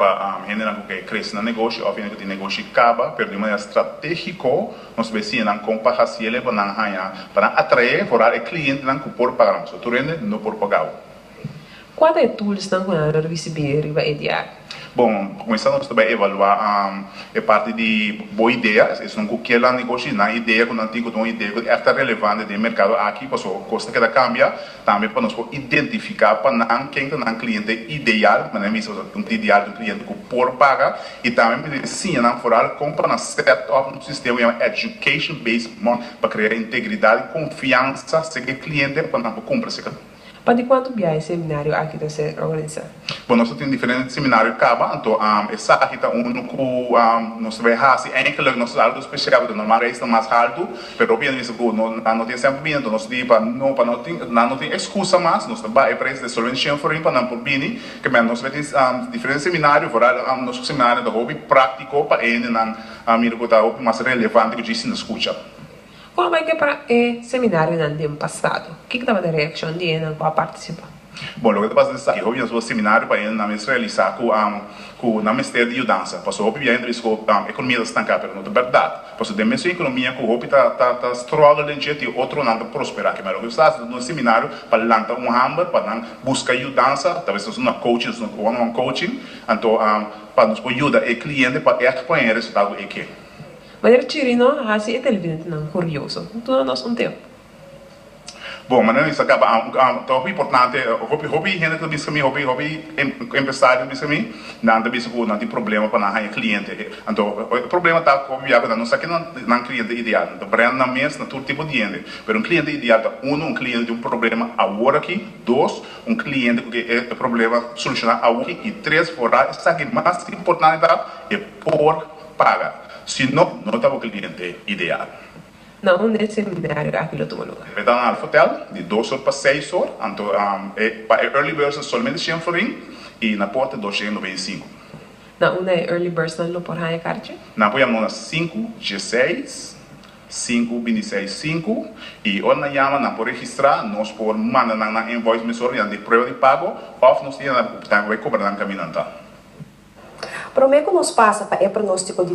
para gente que cresce no negócio, ou que o negócio acaba, pero de maneira estratégica, nós precisamos comparar se ele para atrair fora o cliente que por pagar, so tu rende não por pagar. Qual é tools que nós receber e idear? Bom, começamos também a evaluar a parte de boa ideia, isso não qualquer negócio, na ideia que não tem uma ideia que é relevante do mercado aqui, para o custo que cambia, também para nós identificar para quem é o cliente ideal, mas não é um ideal do cliente que por pagar, e também sim, não fora comprar setup um sistema education based para criar integridade e confiança se o cliente para não comprar esse. Para de quanto é seminário aqui da se organizar? Bom, nós temos diferentes seminários acaba, então essa aqui está nós vai fazer enkele nós algo especial, do normal é mais alto, pero bem isso não tem sempre bem, então nós diz para não tem excusa mais, nós vai para esse solution for para não por bem, que nós vai ter diferentes seminários, fora nosso seminário da hobby prático para ele não mira que está mais relevante que disse na escuta. Como é que para o seminário no ano passado? O que estava a reação de ele para participar? Bom, o que passa é que eu fiz o seminário para ele não realizar com na Ministério de Dança, passou o bem entre a economia estancada, mas não é verdade. Passou de mesma economia que o hopi tá struggle de gente outro não prosperar, que mas eu estava no seminário para lançar hammer para buscar ajuda, talvez nós não coaches, não coaching, então para nos ajudar o cliente para acompanhar resultado aqui. Mas ele tirou assim é televidente não curioso. Então nós não temos. Bom, mas isso acaba então importante, hobby gente que diz que hobby empresário diz que mim, não tem problema para não cliente. Então o problema está como já não sei que não cliente ideal, então brand na mesa, na todo tipo de gente. Mas cliente ideal tá um cliente de problema agora aqui, dois cliente que é problema solucionar agora aqui e três fora, isso aqui mais importante é por pagar. Se não está o cliente ideal. Não, nesse seminário aquilo toma lugar. Vai dar no hotel de 2 horas para 6 horas, então para early birds somente 100 florin e na porta 295. Não, uma early birds não por aí carte? Na apoiamos na 5 G6 5 26 5 e onde chama na por registrar nós por mandar na invoice mensal de prova de pago, ou nós temos vai cobrar na caminhanta. Prometo nos passa para o pronóstico de